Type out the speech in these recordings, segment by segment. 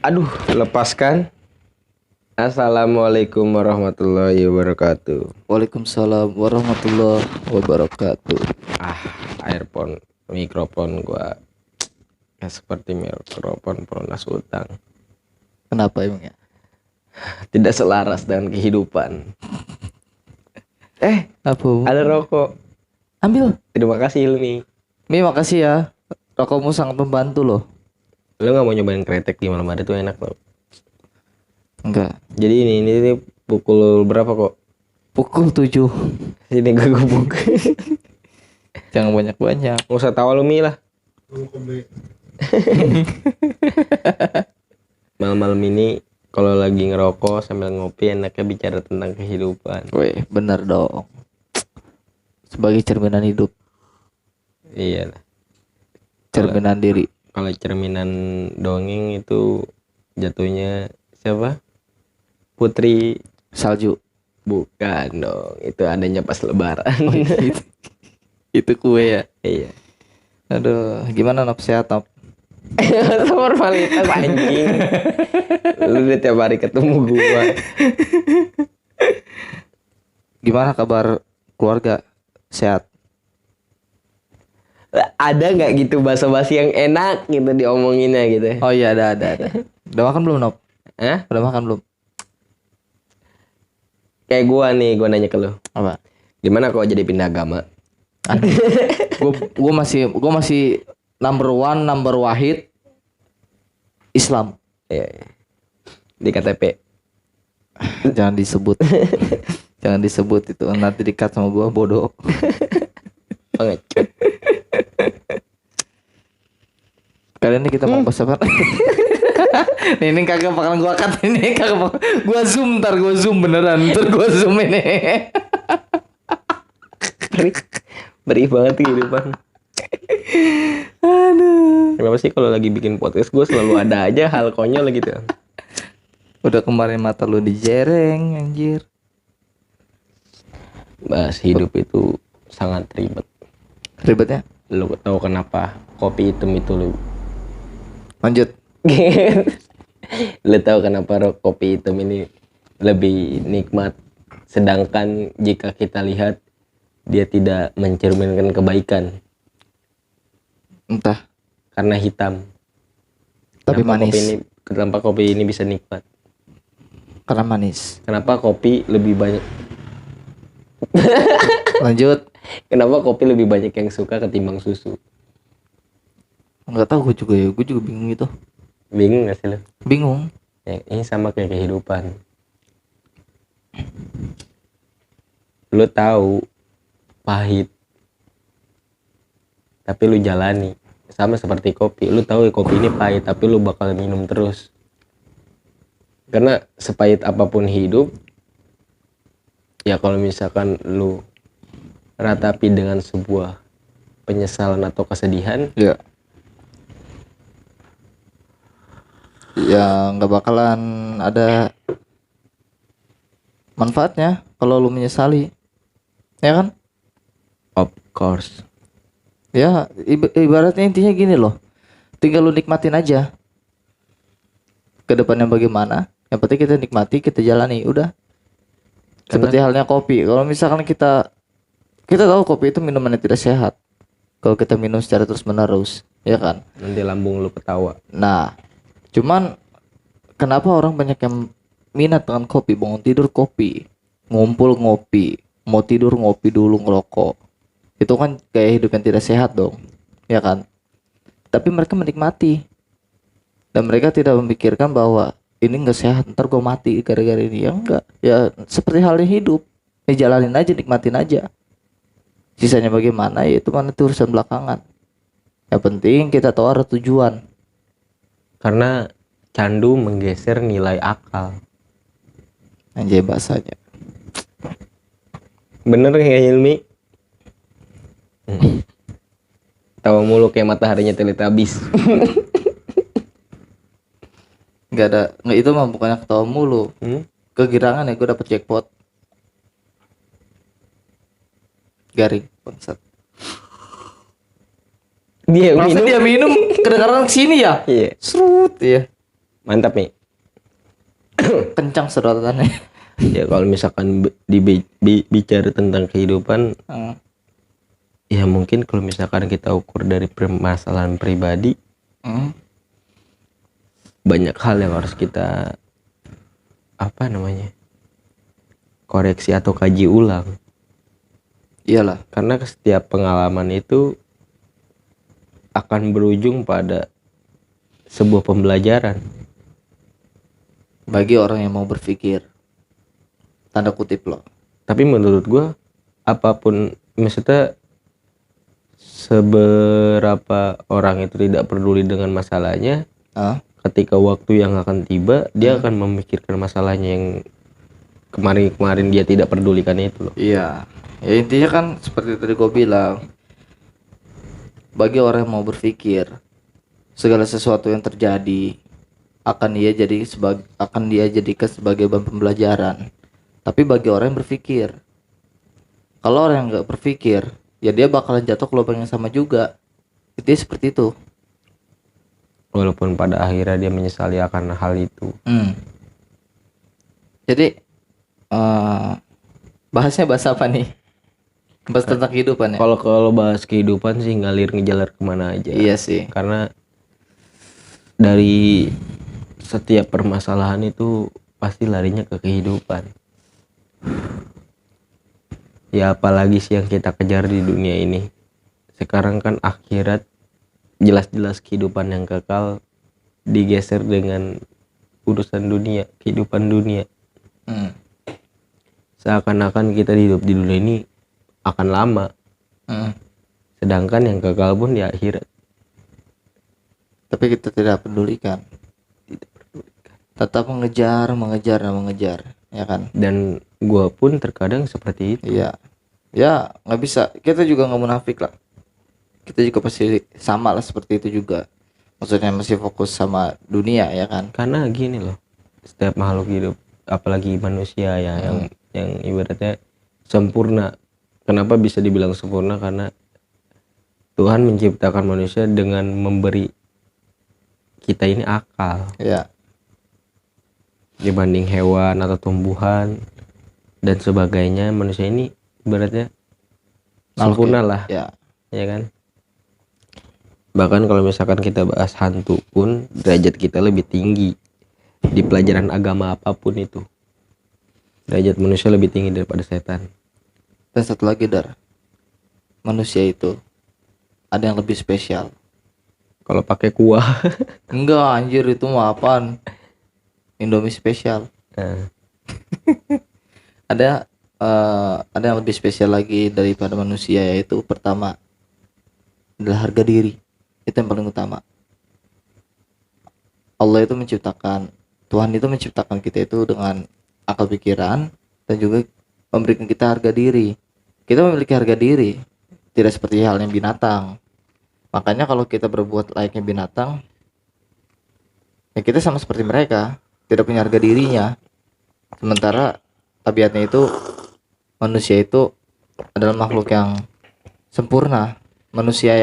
Aduh, lepaskan. Assalamualaikum warahmatullahi wabarakatuh. Waalaikumsalam warahmatullahi wabarakatuh. Earphone, mikrofon gua seperti mikrofon pelunas utang. Kenapa emangnya? Tidak selaras dengan kehidupan. Apa? Ada rokok. Ambil. Terima kasih Hilmi. Mi, makasih ya. Rokokmu sangat membantu loh. Lu nggak mau nyobain kretek di malam hari tuh enak loh. Enggak. Jadi ini pukul berapa kok? Pukul 7. Sini gue gebuk. Jangan banyak-banyak. Nggak usah tawa lu Mi lah. Malam-malam ini kalau lagi ngerokok sambil ngopi enaknya bicara tentang kehidupan. Weh, bener dong. Sebagai cerminan hidup, Iya lah. cerminan diri. Kalau cerminan dongeng itu jatuhnya siapa? Putri Salju. bukan dong. Itu adanya pas lebaran. Oh, itu kue ya. Iya. Aduh, gimana Nop, sehat Nop? Formalitas anjing. Lu udah tiap hari ketemu gua. Gimana kabar keluarga? Sehat? Ada nggak gitu basa-basi yang enak gitu diomonginnya gitu? Oh iya, ada. Udah makan belum Nop? Hah? Udah makan belum? Kayak gua nanya ke lu. Apa? Gimana kalau jadi pindah agama? Gue masih number one, number wahid Islam. Iya. Di KTP. Jangan disebut. Jangan disebut itu, nanti di-cut sama gua, bodoh. Pengecut. Kali ini kita mau bahas apa? Ini kagak bakalan gua cut ini, gua zoom beneran, ntar gua zoom ini. Beri banget kehidupan. Aduh. Kenapa sih kalau lagi bikin podcast gue selalu ada aja hal konyol gitu. Udah kemarin mata lu dijereng anjir. Bahas hidup itu sangat ribet. Ribetnya? Lu tahu kenapa kopi hitam itu lu? Lanjut. Lu tahu kenapa kopi hitam ini lebih nikmat, sedangkan jika kita lihat dia tidak mencerminkan kebaikan. Entah. Karena hitam. Tapi manis. Kenapa kopi ini bisa nikmat? Karena manis. Kenapa kopi lebih banyak? Lanjut. Kenapa kopi lebih banyak yang suka ketimbang susu? Enggak tahu gue juga bingung itu. Bingung gak sih lo? Bingung. Ya, ini sama kayak kehidupan. Lo tahu pahit, tapi lu jalani. Sama seperti kopi. Lu tahu kopi ini pahit, tapi lu bakal minum terus. Karena sepahit apapun hidup, ya kalau misalkan lu ratapi dengan sebuah penyesalan atau kesedihan, Ya. Ya nggak bakalan ada manfaatnya kalau lu menyesali, ya kan? of course. Ya ibaratnya intinya gini loh, tinggal lu nikmatin aja ke depannya bagaimana. Yang penting kita nikmati, kita jalani, udah. Seperti halnya kopi. Kalau misalkan kita tahu kopi itu minuman yang tidak sehat kalau kita minum secara terus menerus, ya kan? Nanti lambung lu ketawa. Nah, cuman kenapa orang banyak yang minat dengan kopi? Bangun tidur kopi, ngumpul ngopi, mau tidur ngopi dulu, ngerokok. Itu kan gaya hidup yang tidak sehat dong, ya kan? Tapi mereka menikmati dan mereka tidak memikirkan bahwa ini nggak sehat, ntar gue mati gara-gara ini. Ya enggak, ya seperti halnya hidup, jalanin aja, nikmatin aja. Sisanya bagaimana ya itu kan itu urusan belakangan. Yang penting kita tahu arah tujuan. Karena candu menggeser nilai akal. Anjay bahasanya. Bener nggak Hilmi? Tawa mulu kayak mataharinya Teletubbies. Nggak itu mah bukannya ketawa mulu. Kegirangan ya, gue dapet jackpot. Garing bangsat. Dia Masa minum. dia minum kedengaran kesini ya? Iya. Serut ya. mantap nih. Kencang sedotannya. Ya kalau misalkan bicara tentang kehidupan, ya mungkin kalau misalkan kita ukur dari permasalahan pribadi, banyak hal yang harus kita koreksi atau kaji ulang. Iyalah. Karena setiap pengalaman itu akan berujung pada sebuah pembelajaran Bagi orang yang mau berpikir, tanda kutip loh. tapi menurut gue, apapun, maksudnya seberapa orang itu tidak peduli dengan masalahnya, ketika waktu yang akan tiba dia akan memikirkan masalahnya yang kemarin dia tidak pedulikan itu loh. Iya, ya intinya kan seperti tadi gue bilang, bagi orang yang mau berpikir, segala sesuatu yang terjadi akan dia jadikan sebagai bahan pembelajaran. Tapi bagi orang yang berpikir, kalau orang yang nggak berpikir, ya dia bakalan jatuh ke lubang yang sama juga. Itu seperti itu. Walaupun pada akhirnya dia menyesali akan hal itu. Jadi bahasnya bahas apa nih? Bahas tentang kehidupan ya? Kalau bahas kehidupan sih ngalir ngejalar kemana aja. Iya sih. Karena dari setiap permasalahan itu pasti larinya ke kehidupan. Ya apalagi sih yang kita kejar di dunia ini. Sekarang kan akhirat, jelas-jelas kehidupan yang kekal digeser dengan urusan dunia, kehidupan dunia. Seakan-akan kita hidup di dunia ini akan lama. Sedangkan yang kekal pun di akhirat. Tapi kita tidak pedulikan. Tetap mengejar, ya kan? Dan gua pun terkadang seperti itu. Iya. Ya nggak bisa. Kita juga nggak munafik lah. Kita juga pasti sama lah seperti itu juga. Maksudnya masih fokus sama dunia ya kan? Karena gini loh, setiap makhluk hidup, apalagi manusia ya, yang ibaratnya sempurna. Kenapa bisa dibilang sempurna? Karena Tuhan menciptakan manusia dengan memberi kita ini akal. Iya. Dibanding hewan atau tumbuhan dan sebagainya, manusia ini ibaratnya sempurna lah. Ya kan? Bahkan kalau misalkan kita bahas hantu pun derajat kita lebih tinggi di pelajaran agama apapun itu. Derajat manusia lebih tinggi daripada setan. Dan satu lagi manusia itu ada yang lebih spesial. Kalau pakai kuah. Enggak anjir, itu mah apaan? Indomie spesial. Ada yang lebih spesial lagi daripada manusia, yaitu pertama adalah harga diri. Itu yang paling utama. Tuhan itu menciptakan kita itu dengan akal pikiran dan juga memberikan kita harga diri. Kita memiliki harga diri, tidak seperti halnya binatang. Makanya kalau kita berbuat layaknya binatang, ya kita sama seperti mereka, tidak punya harga dirinya. Sementara tabiatnya itu, manusia itu adalah makhluk yang sempurna. Manusia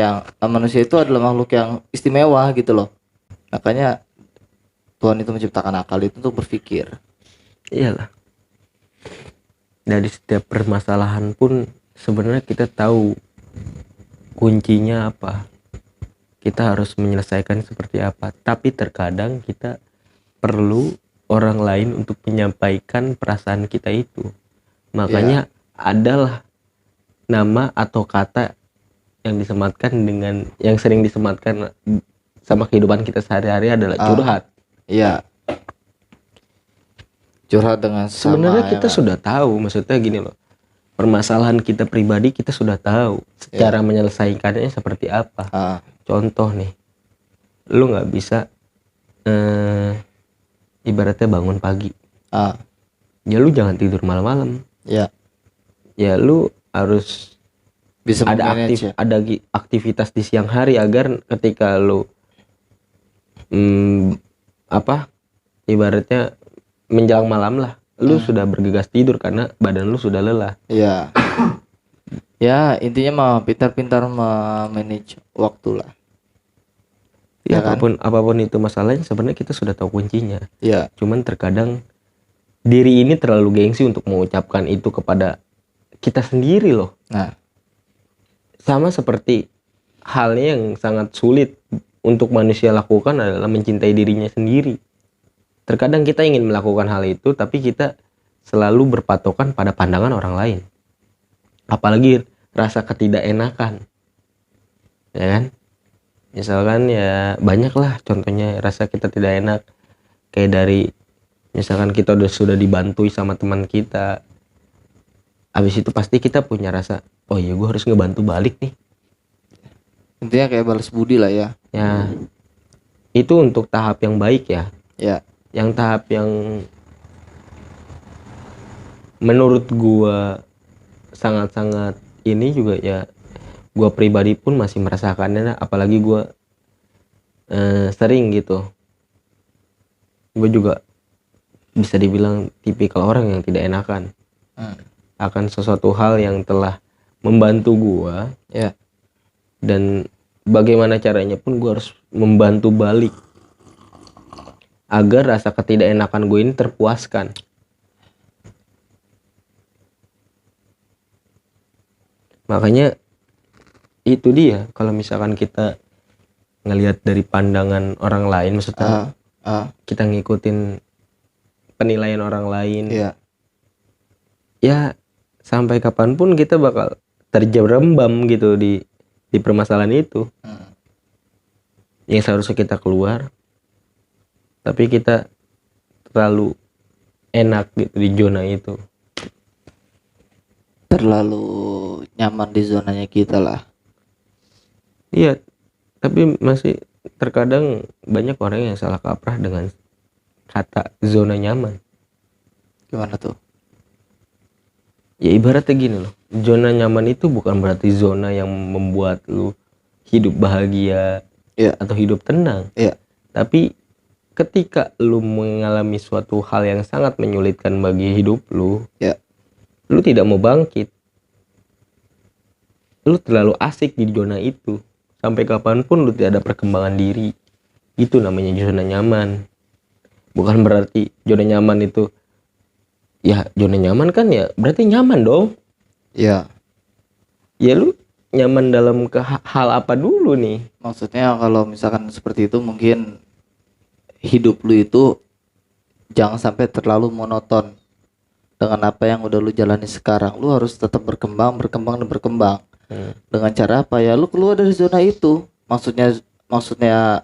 itu adalah makhluk yang istimewa gitu loh. Makanya Tuhan itu menciptakan akal itu untuk berpikir. Iyalah. Dari setiap permasalahan pun sebenarnya kita tahu kuncinya apa. Kita harus menyelesaikan seperti apa. Tapi terkadang kita perlu orang lain untuk menyampaikan perasaan kita itu. Makanya adalah nama atau kata yang sering disematkan sama kehidupan kita sehari-hari adalah curhat. Iya. Curhat dengan sebenarnya kita sudah tahu, maksudnya gini loh, permasalahan kita pribadi kita sudah tahu cara menyelesaikannya seperti apa. Contoh nih, lu nggak bisa ibaratnya bangun pagi, ya lu jangan tidur malam-malam. Ya lu harus bisa ada aktivitas di siang hari agar ketika lu ibaratnya menjelang malam lah, lu sudah bergegas tidur karena badan lu sudah lelah. Ya intinya mah pintar-pintar manage waktu lah. Ya, Ya kan? apapun itu masalahnya sebenarnya kita sudah tahu kuncinya. Ya, Cuman terkadang diri ini terlalu gengsi untuk mengucapkan itu kepada kita sendiri loh. nah, Sama seperti halnya yang sangat sulit untuk manusia lakukan adalah mencintai dirinya sendiri. Terkadang kita ingin melakukan hal itu tapi kita selalu berpatokan pada pandangan orang lain. Apalagi rasa ketidakenakan. Ya kan? Misalkan ya banyak lah contohnya rasa kita tidak enak. Kayak dari misalkan kita sudah dibantui sama teman kita. Habis itu pasti kita punya rasa, oh iya gue harus ngebantu balik nih. intinya kayak balas budi lah ya. Ya, itu untuk tahap yang baik ya. Ya, Yang tahap yang menurut gua sangat-sangat ini juga ya, gua pribadi pun masih merasakannya, apalagi gua sering gitu. Gue juga bisa dibilang tipikal orang yang tidak enakan akan sesuatu hal yang telah membantu gua, ya, dan bagaimana caranya pun gua harus membantu balik agar rasa ketidakenakan gue ini terpuaskan. Makanya itu dia, kalau misalkan kita ngelihat dari pandangan orang lain, maksudnya kita ngikutin penilaian orang lain, ya, ya sampai kapanpun kita bakal terjerembab gitu di permasalahan itu. Yang seharusnya kita keluar, tapi kita terlalu enak gitu di zona itu. terlalu nyaman di zonanya kita lah. Iya, tapi masih terkadang banyak orang yang salah kaprah dengan kata zona nyaman. Gimana tuh? Ya ibaratnya gini loh, zona nyaman itu bukan berarti zona yang membuat lu hidup bahagia Ya, atau hidup tenang. ya, Tapi ketika lu mengalami suatu hal yang sangat menyulitkan bagi hidup lu, ya, lu tidak mau bangkit. Lu terlalu asik di zona itu. Sampai kapanpun lu tidak ada perkembangan diri. Itu namanya zona nyaman. Bukan berarti zona nyaman itu, ya zona nyaman kan ya berarti nyaman dong. ya. Ya lu nyaman dalam hal apa dulu nih? Maksudnya kalau misalkan seperti itu mungkin hidup lu itu jangan sampai terlalu monoton dengan apa yang udah lu jalani sekarang. Lu harus tetap berkembang, berkembang dan berkembang. Dengan cara apa ya? Lu keluar dari zona itu. Maksudnya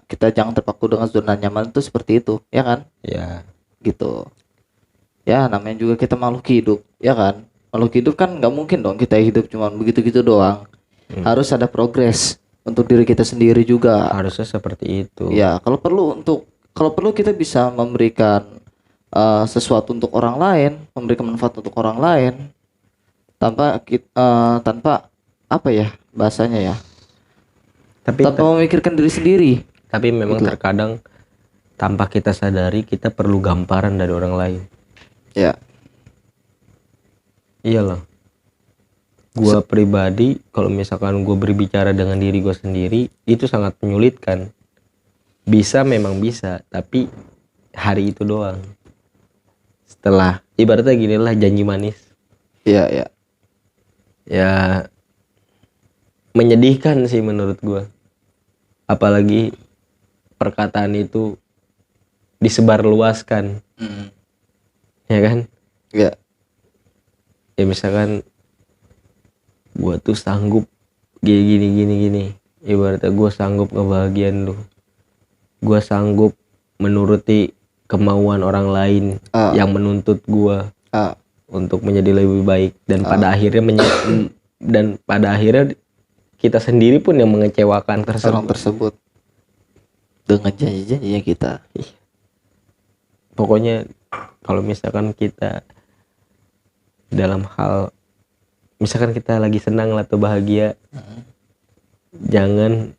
kita jangan terpaku dengan zona nyaman itu seperti itu, ya kan? Ya, Gitu. Ya namanya juga kita makhluk hidup, ya kan? Makhluk hidup kan nggak mungkin dong kita hidup cuma begitu-gitu doang. Harus ada progres untuk diri kita sendiri juga. harusnya seperti itu. Ya, kalau perlu kita bisa memberikan sesuatu untuk orang lain, memberikan manfaat untuk orang lain tanpa apa ya bahasanya ya? Tapi Tanpa memikirkan diri sendiri. tapi memang Gitu. terkadang tanpa kita sadari kita perlu gamparan dari orang lain. Ya, Iya loh. Gua pribadi kalau misalkan gue berbicara dengan diri gue sendiri itu sangat menyulitkan. Bisa memang bisa, tapi hari itu doang. Setelah ibaratnya gini lah, janji manis. ya, ya, Ya menyedihkan sih menurut gue. Apalagi perkataan itu disebarluaskan, ya kan? ya, Ya misalkan gue tuh sanggup gini. Ibaratnya gue sanggup ngebahagiain lu. Gue sanggup menuruti kemauan orang lain yang menuntut gue untuk menjadi lebih baik, dan pada akhirnya kita sendiri pun yang mengecewakan orang tersebut dengan janji-janjinya kita. Pokoknya kalau misalkan kita dalam hal, misalkan kita lagi senang atau bahagia, jangan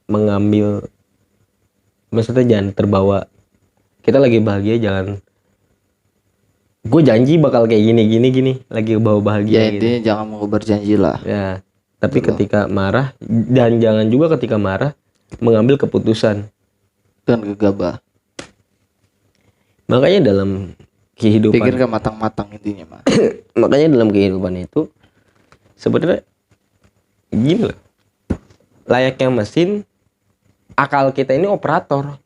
mengambil, maksudnya jangan terbawa. Kita lagi bahagia, jangan gue janji bakal kayak gini lagi bawa bahagia Ya gitu. intinya jangan mengubah janji lah. Ya, tapi ketika marah, dan jangan juga ketika marah mengambil keputusan. Dengan gegabah. Makanya dalam kehidupan Pikirkan matang-matang intinya mah. makanya dalam kehidupan itu sebenarnya gini loh, layaknya mesin, akal kita ini operator.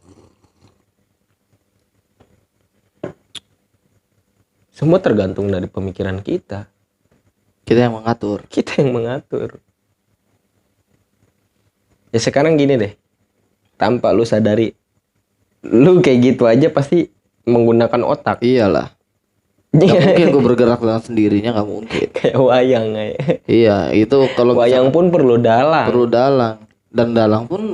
Semua tergantung dari pemikiran kita. Kita yang mengatur. Kita yang mengatur. Ya sekarang gini deh, tanpa lu sadari, lu kayak gitu aja pasti menggunakan otak. Iyalah. Gak mungkin gue bergerak dengan sendirinya, gak mungkin. Kayak wayang kayak. Iya, itu kalau Wayang pun perlu dalang. perlu dalang, dan dalang pun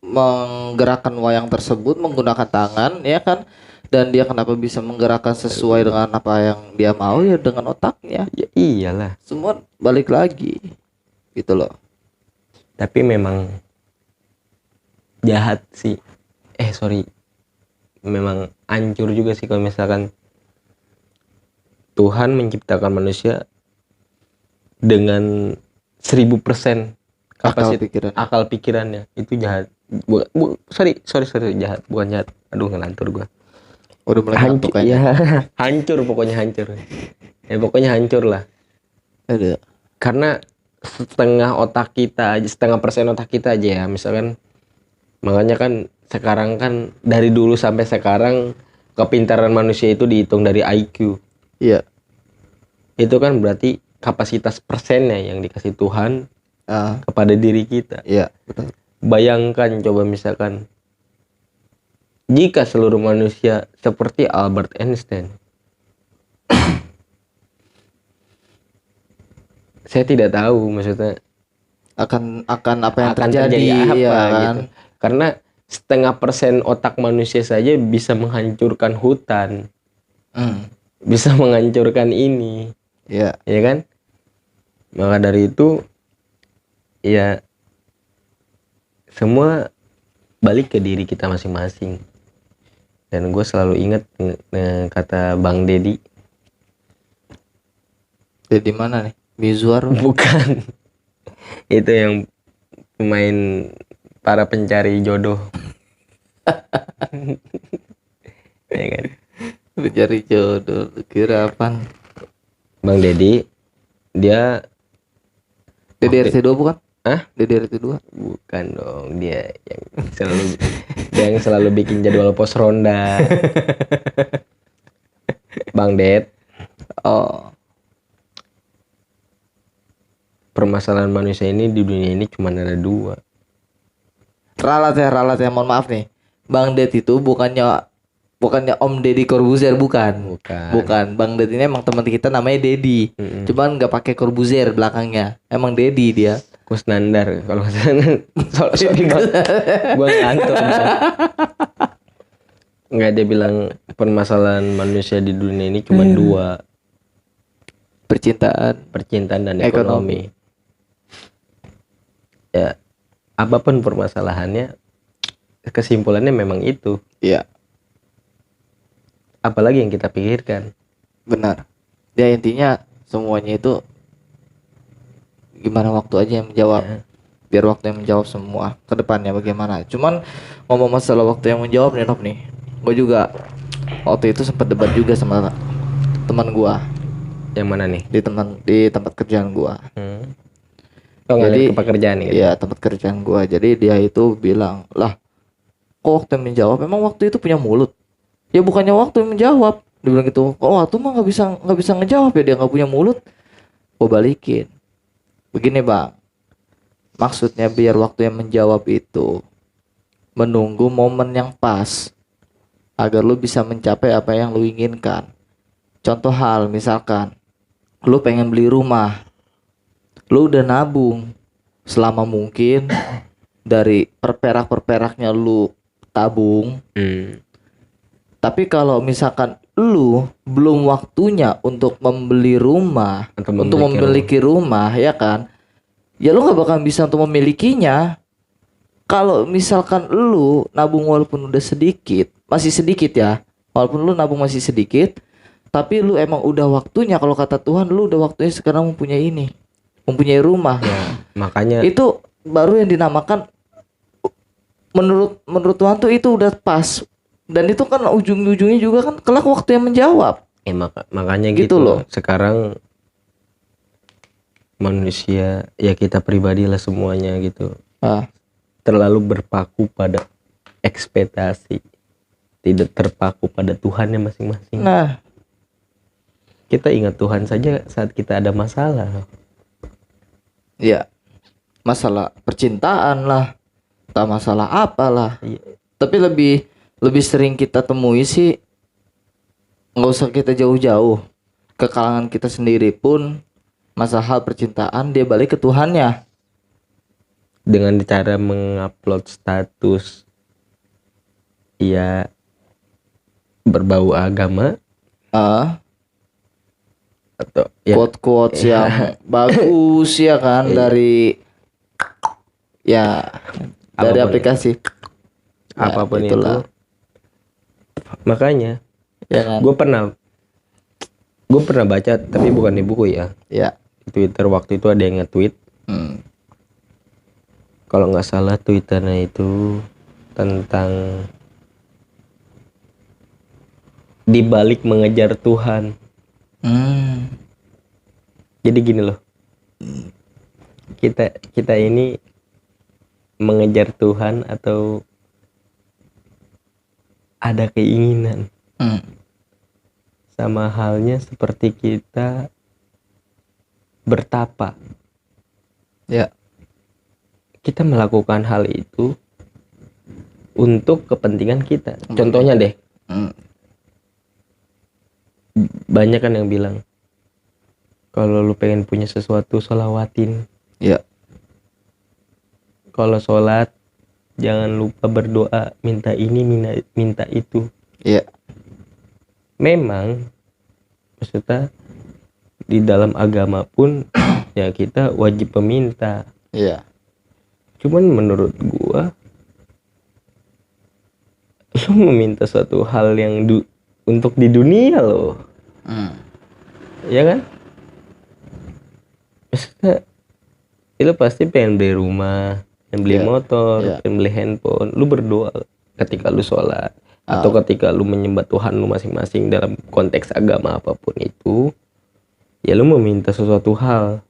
menggerakkan wayang tersebut menggunakan tangan, ya kan? Dan dia kenapa bisa menggerakkan sesuai dengan apa yang dia mau, ya dengan otaknya. Ya iyalah. Semua balik lagi, gitu loh. Tapi memang jahat sih. Sorry. Memang hancur juga sih kalau misalkan Tuhan menciptakan manusia dengan 1000% kapasitas akal pikirannya. Itu jahat. Sorry jahat, bukan jahat. Aduh, ngelantur gua. Udah mulai ngantuk kayaknya. Ya, hancur pokoknya hancur. Pokoknya hancur lah. Ada. Karena setengah otak kita aja, 0,5% otak kita aja ya, misalkan. Makanya kan sekarang kan dari dulu sampai sekarang kepintaran manusia itu dihitung dari IQ. Iya. Itu kan berarti kapasitas persennya yang dikasih Tuhan kepada diri kita. Iya, betul. Bayangkan coba misalkan jika seluruh manusia seperti Albert Einstein. Saya tidak tahu maksudnya akan apa yang akan terjadi apa ya kan? gitu. Karena 0,5% otak manusia saja bisa menghancurkan hutan. Bisa menghancurkan ini. Iya. Ya kan? Maka dari itu ya semua balik ke diri kita masing-masing. Dan gue selalu ingat kata Bang Deddy. Deddy mana nih? Mizwar? Bukan. Itu yang pemain para pencari jodoh. Ya kan? Pencari jodoh, kira apaan? Bang Deddy, dia Deddy RT2 bukan? Hah? Deddy RT2? Bukan dong, dia yang selalu bikin jadwal pos ronda. Bang Ded. Oh. Permasalahan manusia ini di dunia ini cuma ada 2. Ralat ya, mohon maaf nih. Bang Ded itu bukannya Om Deddy Corbuzier, bukan. Bang Ded ini emang teman kita namanya Deddy. Cuman nggak pakai Corbuzier belakangnya. Emang Deddy dia. Kusnandar kalau sorry bang, gua ngantuk. Nggak, dia bilang permasalahan manusia di dunia ini cuma 2. Percintaan dan ekonomi. Ya, apapun permasalahannya, kesimpulannya memang itu. Iya. Apalagi yang kita pikirkan. Benar. Ya intinya semuanya itu gimana waktu aja yang menjawab. Biar waktu yang menjawab semua ke depannya bagaimana. Cuman ngomong masalah waktu yang menjawab nih Nop nih. Gue juga waktu itu sempat debat juga sama teman gua. Yang mana nih? Di tempat kerjaan gua. Jadi ke pekerjaan gitu. Iya, tempat kerjaan gua. Jadi dia itu bilang, "Lah, kok waktu yang menjawab emang waktu itu punya mulut?" Ya bukannya waktu yang menjawab. Dia bilang gitu. "Kok waktu mah nggak bisa ngejawab ya, dia nggak punya mulut." Gua balikin. Begini, Bang. Maksudnya biar waktu yang menjawab itu menunggu momen yang pas agar lu bisa mencapai apa yang lu inginkan. Contoh hal, misalkan lu pengen beli rumah. Lu udah nabung selama mungkin dari perperak-perperaknya lu tabung. Tapi kalau misalkan lu belum waktunya untuk membeli rumah, untuk memiliki rumah, ya kan? Ya lu nggak bakal bisa untuk memilikinya. Kalau misalkan lu nabung walaupun udah sedikit, masih sedikit ya, walaupun lu nabung masih sedikit, tapi lu emang udah waktunya, kalau kata Tuhan lu udah waktunya sekarang mempunyai rumah. Ya, makanya itu baru yang dinamakan menurut Tuhan tuh itu udah pas. Dan itu kan ujung-ujungnya juga kan kelak waktu yang menjawab. Makanya Gitu gitu loh. sekarang manusia ya kita pribadi lah semuanya gitu Ah, terlalu berpaku pada ekspektasi, tidak terpaku pada Tuhannya masing-masing. nah, Kita ingat Tuhan saja saat kita ada masalah. ya masalah percintaan lah, tak masalah apalah. Iya. Tapi lebih sering kita temui sih, nggak usah kita jauh-jauh, ke kalangan kita sendiri pun masalah hal percintaan dia balik ke Tuhannya. Dengan cara mengupload status ya berbau agama Ah, atau ya quote-quotes yang bagus ya kan dari ya dari Apapun. aplikasi. Ya, apapun itulah. itu. Makanya Ya kan. gue pernah baca tapi bukan di buku ya, Ya. di Twitter waktu itu ada yang nge-tweet, kalau nggak salah Twitternya itu tentang dibalik mengejar Tuhan. Jadi gini loh, kita ini mengejar Tuhan atau ada keinginan, sama halnya seperti kita bertapa. Ya. Kita melakukan hal itu untuk kepentingan kita. Contohnya deh, banyak kan yang bilang kalau lu pengen punya sesuatu sholawatin. Ya. Kalau sholat jangan lupa berdoa, minta ini minta itu. Ya. Memang maksudnya di dalam agama pun ya kita wajib meminta. Ya. Cuman menurut gua lu meminta suatu hal yang untuk di dunia loh. Ya kan? Maksudnya lu pasti pengen beli rumah, pengen beli motor, pengen beli handphone. Lu berdoa ketika lu sholat atau ketika lu menyembah Tuhan lu masing-masing dalam konteks agama apapun itu. Ya lu meminta sesuatu hal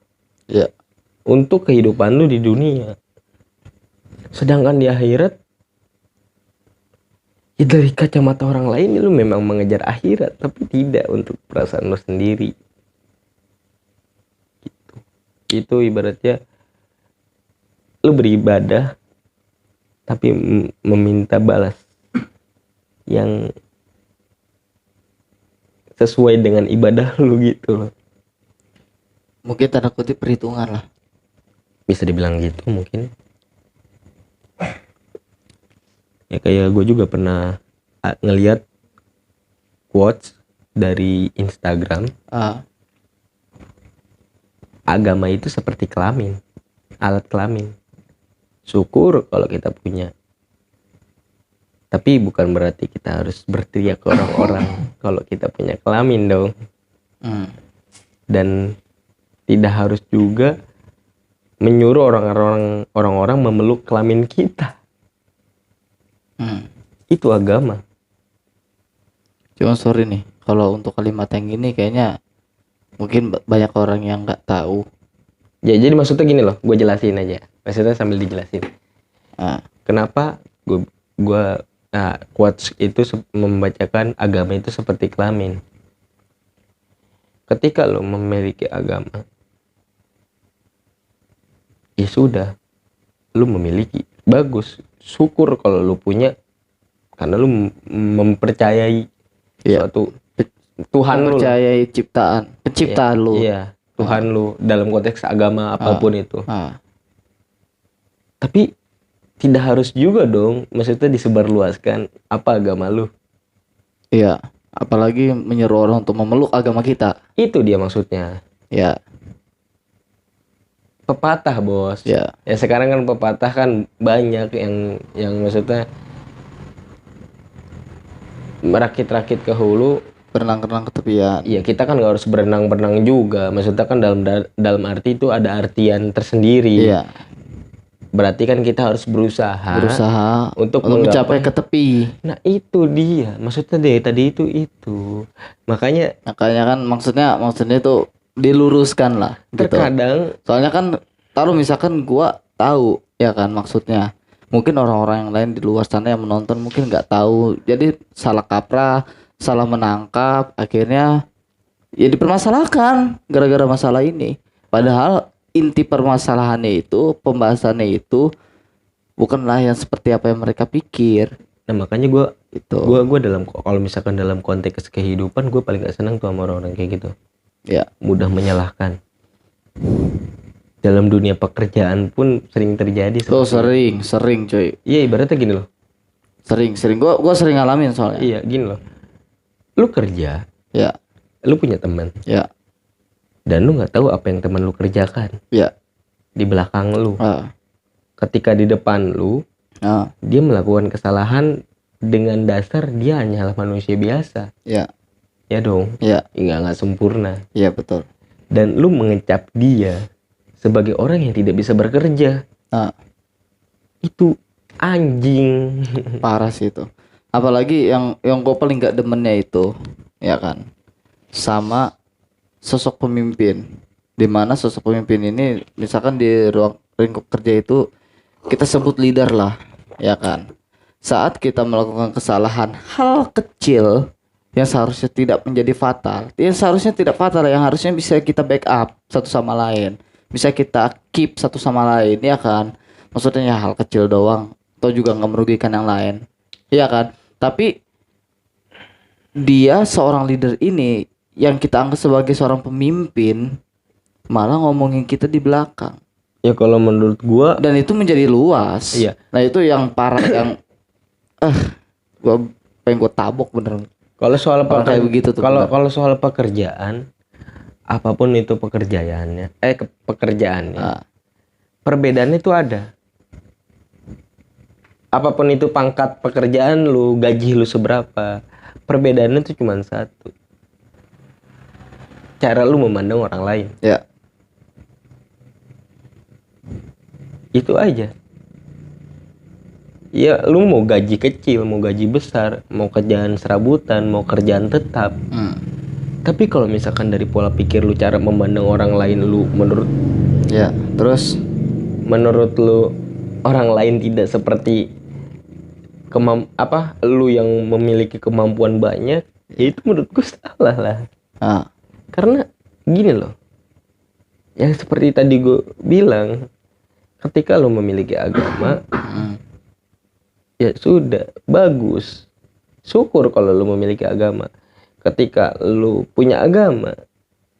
untuk kehidupan lu di dunia. Sedangkan di akhirat ya dari kacamata orang lain lu memang mengejar akhirat, tapi tidak untuk perasaan lu sendiri. Gitu. Itu ibaratnya lu beribadah tapi meminta balas yang sesuai dengan ibadah lu gitu loh. Mungkin tanda kutip perhitungan lah. Bisa dibilang gitu mungkin. Ya kayak gue juga pernah ngeliat quotes dari Instagram. Agama itu seperti kelamin, alat kelamin. Syukur kalau kita punya, tapi bukan berarti kita harus berteriak ke orang-orang kalau kita punya kelamin dong. Dan tidak harus juga menyuruh orang-orang memeluk kelamin kita. Itu agama. Cuma sorry nih, kalau untuk kalimat yang gini kayaknya mungkin banyak orang yang nggak tahu. Ya jadi maksudnya gini loh, gue jelasin aja. Maksudnya sambil dijelasin. Kenapa gue quotes itu membacakan agama itu seperti kelamin. Ketika lo memiliki agama, ya sudah, lo memiliki, bagus, syukur kalau lo punya, karena lo mempercayai suatu Tuhan lo, mempercayai penciptaan lo. Iya, Tuhan lo dalam konteks agama apapun itu. Tapi tidak harus juga dong, maksudnya disebarluaskan apa agama lo. Iya, apalagi menyuruh orang untuk memeluk agama kita. Itu dia maksudnya. Ya. Pepatah bos. Ya sekarang kan pepatah kan banyak yang maksudnya merakit-rakit ke hulu, berenang-renang ke tepian. Iya, kita kan nggak harus berenang-berenang juga. Maksudnya kan dalam arti itu ada artian tersendiri. Iya. berarti kan kita harus berusaha untuk untuk mencapai ke tepi. Nah itu dia maksudnya deh tadi itu makanya Kan maksudnya itu diluruskan lah gitu. terkadang Soalnya kan taruh misalkan gua tahu ya kan, maksudnya mungkin orang-orang yang lain di luar sana yang menonton mungkin nggak tahu, jadi salah kaprah, salah menangkap, akhirnya ya dipermasalahkan gara-gara masalah ini. Padahal inti permasalahannya itu, pembahasannya itu bukanlah yang seperti apa yang mereka pikir. nah makanya gue Itu dalam kalau misalkan dalam konteks kehidupan gue paling gak senang tuh sama orang-orang kayak gitu, ya. mudah menyalahkan. Dalam dunia pekerjaan pun sering terjadi Oh, seperti sering coy. iya ibaratnya gini loh, Sering. Gua sering ngalamin soalnya. iya gini loh, lu kerja, Ya, lu punya teman ya, dan lu nggak tahu apa yang teman lu kerjakan ya. di belakang lu. Ah, Ketika di depan lu ah, dia melakukan kesalahan dengan dasar dia hanyalah manusia biasa, ya, ya dong, ya, nggak sempurna, ya betul. dan lu mengecap dia sebagai orang yang tidak bisa bekerja, Ah, itu anjing. parah sih itu. Apalagi yang gue paling gak demennya itu, ya kan, sama sosok pemimpin. Dimana sosok pemimpin ini, misalkan di ruang lingkup kerja itu kita sebut leader lah, ya kan. Saat kita melakukan kesalahan hal kecil yang seharusnya tidak menjadi fatal, yang seharusnya tidak fatal, yang harusnya bisa kita backup satu sama lain, bisa kita keep satu sama lain, ya kan. Maksudnya ya hal kecil doang, atau juga nggak merugikan yang lain, ya kan. Tapi dia seorang leader ini yang kita anggap sebagai seorang pemimpin malah ngomongin kita di belakang, Ya kalau menurut gua dan itu menjadi luas. Iya. Nah itu yang parah, yang gua pengen gua tabok bener. kalau soal Orang kayak begitu tuh, benar. kalau soal pekerjaan apapun itu pekerjaannya pekerjaannya Ah, perbedaannya itu ada. Apapun itu pangkat pekerjaan lu, gaji lu seberapa, perbedaannya itu cuma satu, cara lu memandang orang lain. ya, Itu aja. Ya lu mau gaji kecil, mau gaji besar, mau kerjaan serabutan, mau kerjaan tetap, tapi kalau misalkan dari pola pikir lu, cara memandang orang lain lu, ya. Terus menurut lu orang lain tidak seperti lu yang memiliki kemampuan banyak, ya itu menurutku salah lah. ah, Karena gini loh, yang seperti tadi gue bilang, ketika lu memiliki agama, ya sudah, bagus, syukur kalau lu memiliki agama. Ketika lu punya agama,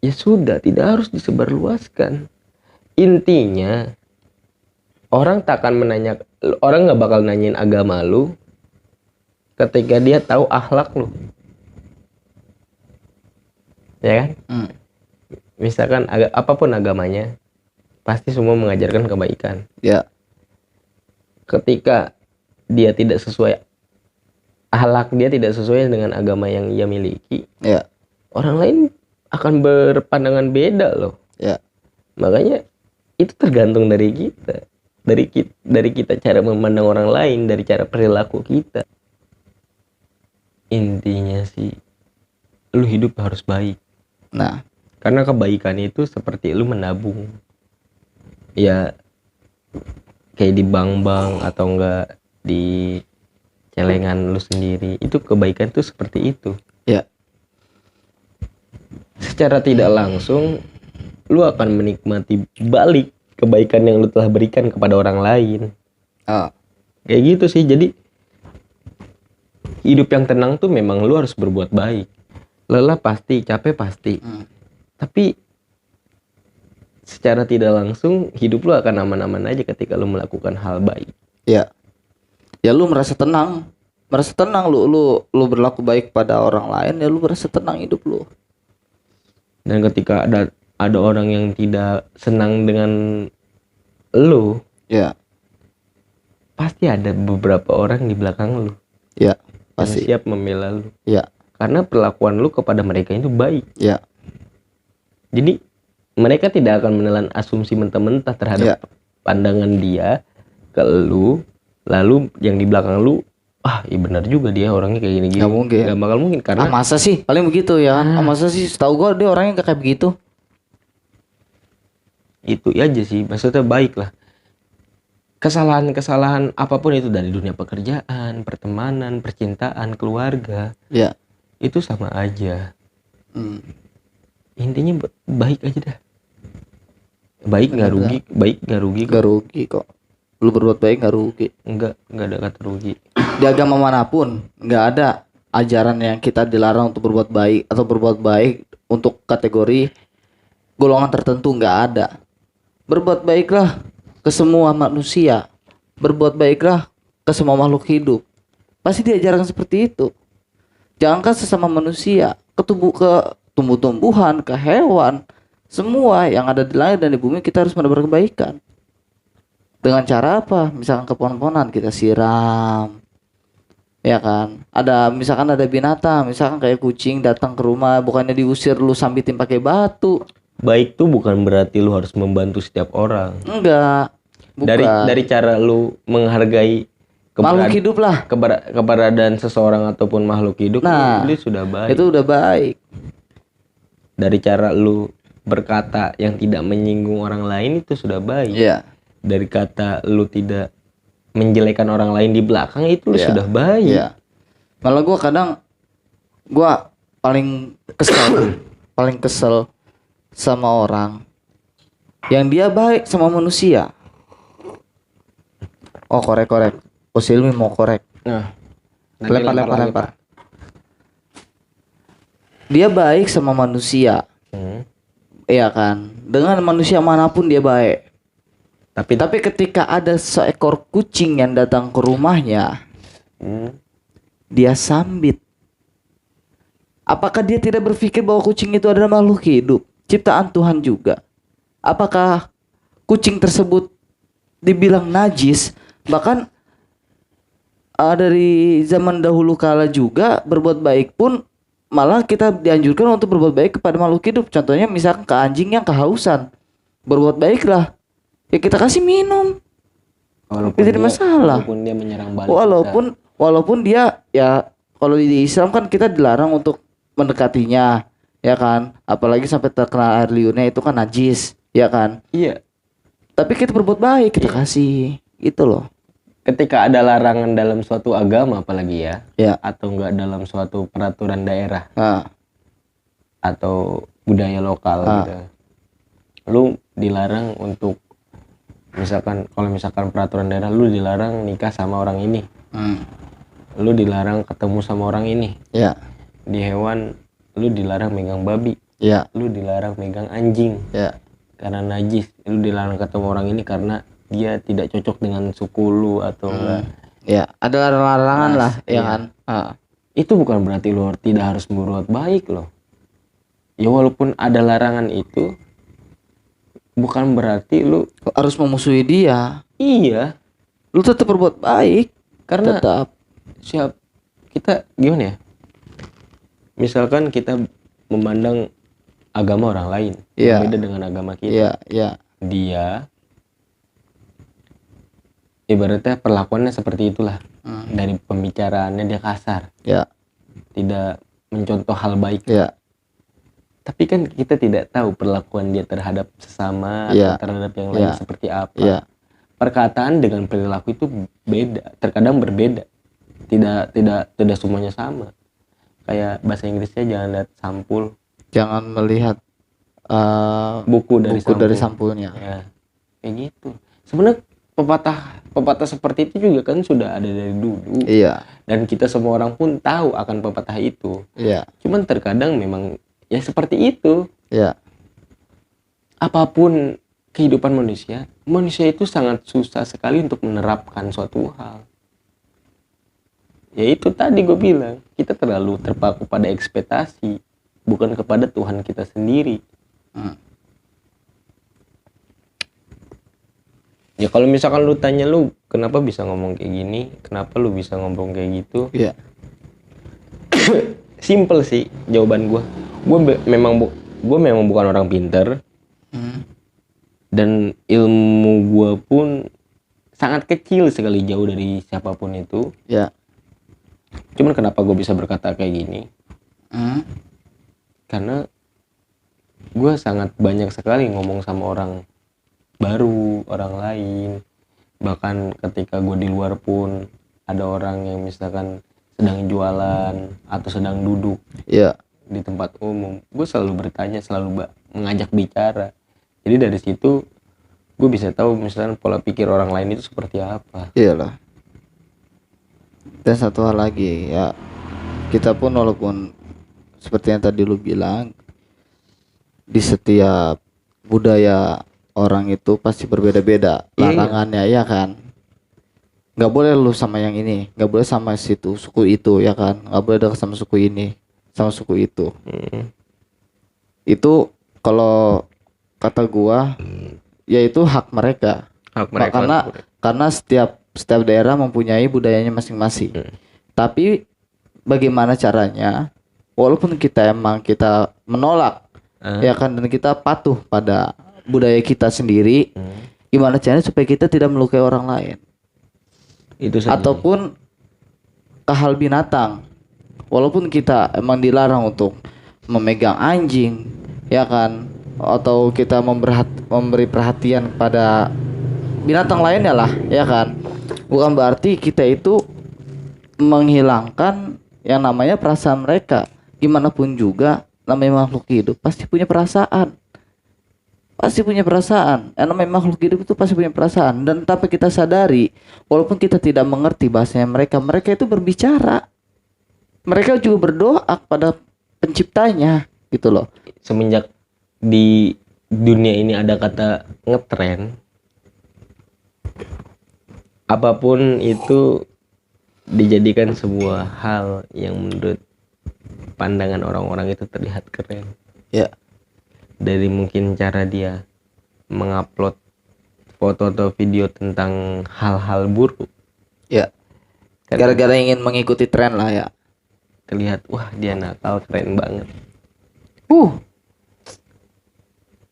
ya sudah, tidak harus disebarluaskan. Intinya orang nggak bakal nanyain agama lu ketika dia tahu akhlak lu, ya kan. Misalkan apapun agamanya pasti semua mengajarkan kebaikan. ya, Ketika dia tidak sesuai, akhlak dia tidak sesuai dengan agama yang ia miliki, ya, orang lain akan berpandangan beda loh. ya. Makanya itu tergantung dari kita, dari kita cara memandang orang lain, dari cara perilaku kita. Intinya sih lu hidup harus baik, Nah, karena kebaikan itu seperti lu menabung, ya kayak di bank atau enggak di celengan lu sendiri. Itu kebaikan tuh seperti itu. ya, Secara tidak langsung lu akan menikmati balik kebaikan yang lu telah berikan kepada orang lain. ah, Kayak gitu sih. Jadi hidup yang tenang tuh memang lu harus berbuat baik. Lelah pasti, capek pasti. Tapi secara tidak langsung hidup lu akan aman-aman aja ketika lu melakukan hal baik. ya. Ya lu merasa tenang lu berlaku baik pada orang lain, ya lu merasa tenang hidup lu. Dan ketika ada orang yang tidak senang dengan lu, Ya, pasti ada beberapa orang di belakang lu ya, yang pasti. siap membela lu. Ya, Karena perlakuan lu kepada mereka itu baik. ya, Jadi mereka tidak akan menelan asumsi mentah-mentah terhadap pandangan dia ke lu, lalu yang di belakang lu, iya benar juga dia orangnya kayak gini-gini. Nggak mungkin. Nggak bakal mungkin karena Masa sih paling begitu ya kan? Masa sih, setahu gua dia orangnya nggak kayak begitu. itu aja sih, maksudnya baik lah. Kesalahan-kesalahan apapun itu dari dunia pekerjaan, pertemanan, percintaan, keluarga, Ya. itu sama aja. Intinya baik aja dah. Baik nggak rugi, baik nggak rugi kok. Gak rugi kok. Lu berbuat baik gak rugi. Nggak ada kata rugi. Di agama manapun nggak ada ajaran yang kita dilarang untuk berbuat baik atau berbuat baik untuk kategori golongan tertentu, nggak ada. Berbuat baiklah ke semua manusia, berbuat baiklah ke semua makhluk hidup. Pasti diajarkan seperti itu. Jangankan sesama manusia, ke tumbuh-tumbuhan, ke hewan, semua yang ada di langit dan di bumi kita harus menebar kebaikan. Dengan cara apa? Misalkan ke pohon-pohonan kita siram, ya kan? Misalkan ada binatang, misalkan kayak kucing datang ke rumah, bukannya diusir lu sambitin pakai batu. Baik tuh bukan berarti lu harus membantu setiap orang. Enggak. Bukan. Dari cara lu menghargai Makhluk hidup lah. keberadaan seseorang ataupun makhluk hidup, Nah, itu sudah baik. Itu udah baik. Dari cara lu berkata yang tidak menyinggung orang lain, itu sudah baik. Iya. Dari kata lu tidak menjelekan orang lain di belakang, itu lu Iya. sudah baik. Iya. Malah gua paling kesel sama orang yang dia baik sama manusia. Oh, korek. Oh, Silmi mau korek. Nah, Lempar. Dia baik sama manusia. Iya kan? Dengan manusia manapun dia baik. Tapi ketika ada seekor kucing yang datang ke rumahnya, dia sambit. Apakah dia tidak berpikir bahwa kucing itu adalah makhluk hidup, ciptaan Tuhan juga? Apakah kucing tersebut dibilang najis? Bahkan dari zaman dahulu kala juga berbuat baik pun malah kita dianjurkan untuk berbuat baik kepada makhluk hidup. Contohnya misalkan ke anjing yang kehausan, berbuat baiklah, ya kita kasih minum. Tidak masalah. Walaupun dia menyerang balik. Walaupun dia, ya kalau di Islam kan kita dilarang untuk mendekatinya, ya kan? Apalagi sampai terkena air liurnya, itu kan najis, ya kan? Iya. Tapi kita berbuat baik, kita kasih, gitu loh. Ketika ada larangan dalam suatu agama apalagi ya, atau enggak dalam suatu peraturan daerah atau budaya lokal gitu, lu dilarang untuk kalau misalkan peraturan daerah, lu dilarang nikah sama orang ini, lu dilarang ketemu sama orang ini, di hewan lu dilarang megang babi, lu dilarang megang anjing, karena najis, lu dilarang ketemu orang ini karena dia tidak cocok dengan suku lu atau enggak. Ya, ada larangan lah, ya kan? Itu bukan berarti lu tidak harus berbuat baik loh. Ya walaupun ada larangan itu, bukan berarti lu harus memusuhi dia. Iya. Lu tetap berbuat baik. Karena tetap. Kita gimana ya? Misalkan kita memandang agama orang lain berbeda dengan agama kita. Dia ibaratnya perlakuannya seperti itulah. Dari pembicaraannya dia kasar, tidak mencontoh hal baik. Tapi kan kita tidak tahu perlakuan dia terhadap sesama atau terhadap yang lain seperti apa. Perkataan dengan perilaku itu beda, terkadang berbeda. Tidak semuanya sama. Kayak bahasa Inggrisnya jangan lihat sampul, jangan melihat buku dari sampulnya. Ya, kayak gitu. Sebenarnya pepatah seperti itu juga kan sudah ada dari dulu. Dan kita semua orang pun tahu akan pepatah itu. Cuman terkadang memang ya seperti itu. Apapun kehidupan manusia itu sangat susah sekali untuk menerapkan suatu hal. Ya itu tadi gue bilang, kita terlalu terpaku pada ekspektasi, bukan kepada Tuhan kita sendiri. Ya kalau misalkan lu tanya lu kenapa bisa ngomong kayak gini, kenapa lu bisa ngomong kayak gitu, simple sih jawaban gue. Gue memang bukan orang pinter, dan ilmu gue pun sangat kecil sekali, jauh dari siapapun itu. Ya. Cuman kenapa gue bisa berkata kayak gini? Karena gue sangat banyak sekali ngomong sama orang baru, orang lain. Bahkan ketika gue di luar pun ada orang yang misalkan sedang jualan atau sedang duduk Ya. di tempat umum, gue selalu bertanya, selalu mengajak bicara. Jadi dari situ gue bisa tahu misalkan pola pikir orang lain itu seperti apa. Iyalah. Dan satu hal lagi ya, kita pun walaupun seperti yang tadi lu bilang, di setiap budaya orang itu pasti berbeda-beda Iya. larangannya, ya kan? Nggak boleh lu sama yang ini, nggak boleh sama situ suku itu, ya kan? Nggak boleh dekat sama suku ini, sama suku itu. Itu kalau kata gua, yaitu hak mereka. Hak mereka. Karena setiap daerah mempunyai budayanya masing-masing. Tapi bagaimana caranya? Walaupun kita menolak, ya kan, dan kita patuh pada budaya kita sendiri, gimana caranya supaya kita tidak melukai orang lain? Itu saja. Ataupun ke hal binatang, walaupun kita emang dilarang untuk memegang anjing, ya kan, atau kita memberi perhatian pada binatang lainnya lah, ya kan, bukan berarti kita itu menghilangkan yang namanya perasaan mereka. Gimana pun juga namanya makhluk hidup pasti punya perasaan. Yang namanya makhluk hidup itu pasti punya perasaan. Dan tanpa kita sadari, walaupun kita tidak mengerti bahasanya mereka itu berbicara. Mereka juga berdoa kepada penciptanya, gitu loh. Semenjak di dunia ini ada kata ngetren, apapun itu dijadikan sebuah hal yang menurut pandangan orang-orang itu terlihat keren. Ya. Dari mungkin cara dia mengupload foto atau video tentang hal-hal buruk. Ya. Kan Gara-gara ingin mengikuti tren lah ya. terlihat, wah dia nakal, keren banget.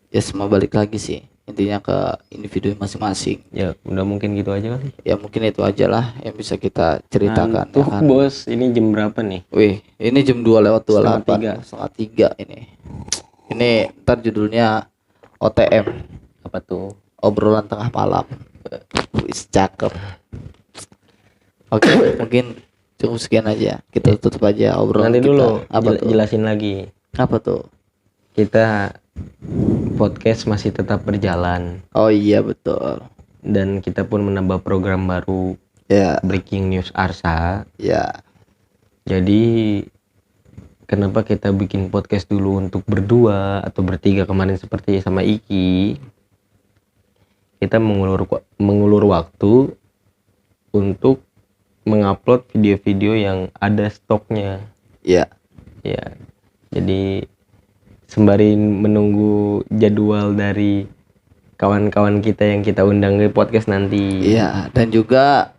Ya semua balik lagi sih. Intinya ke individu masing-masing. Ya udah mungkin gitu aja kali. Ya mungkin itu aja lah yang bisa kita ceritakan. Tuh Ya kan? bos, ini jam berapa nih? Wih, ini jam 2:28. 3:30. Setengah 3 ini. Ini ntar judulnya OTM, Apa tuh? obrolan tengah malam. Wis cakep. Oke, mungkin cukup sekian aja. Kita tutup aja obrolan Nanti kita. dulu Apa tuh? jelasin lagi. Apa tuh? Kita podcast masih tetap berjalan Oh iya betul. dan kita pun menambah program baru, Ya, Breaking News Arsa. ya. Jadi kenapa kita bikin podcast dulu untuk berdua atau bertiga kemarin seperti sama Iki? Kita mengulur waktu untuk mengupload video-video yang ada stoknya. Ya. Ya. Jadi sembari menunggu jadwal dari kawan-kawan kita yang kita undang ke podcast nanti. Iya, dan juga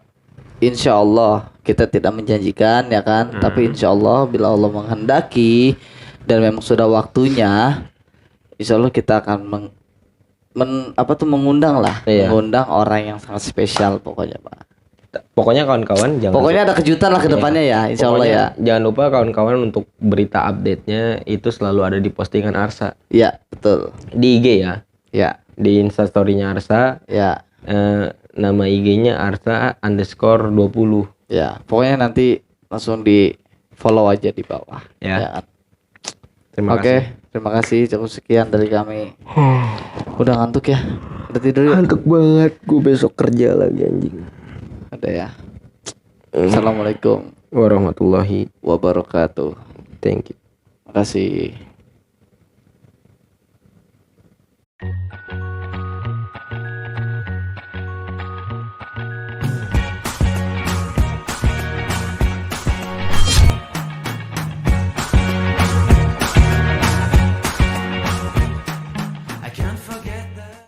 insya Allah kita tidak menjanjikan ya kan, tapi insya Allah bila Allah menghendaki dan memang sudah waktunya, insya Allah kita akan mengundang lah, Iya. mengundang orang yang sangat spesial pokoknya Pak. Pokoknya kawan-kawan jangan Pokoknya ada kejutan lah ke depannya ya, insya Allah ya. Pokoknya jangan lupa kawan-kawan untuk berita update-nya itu selalu ada di postingan Arsa Iya, betul. di IG ya. Ya, Di Instastory-nya Arsa, ya, nama IG-nya Arsa_20. ya. Pokoknya nanti langsung di follow aja di bawah. Ya. kan? Terima Oke, kasih. terima kasih. Cukup sekian dari kami. Udah ngantuk ya? Udah tidur ya? Ngantuk banget, gue besok kerja lagi anjing. Ada ya. Assalamualaikum Warahmatullahi wabarakatuh. thank you. Makasih.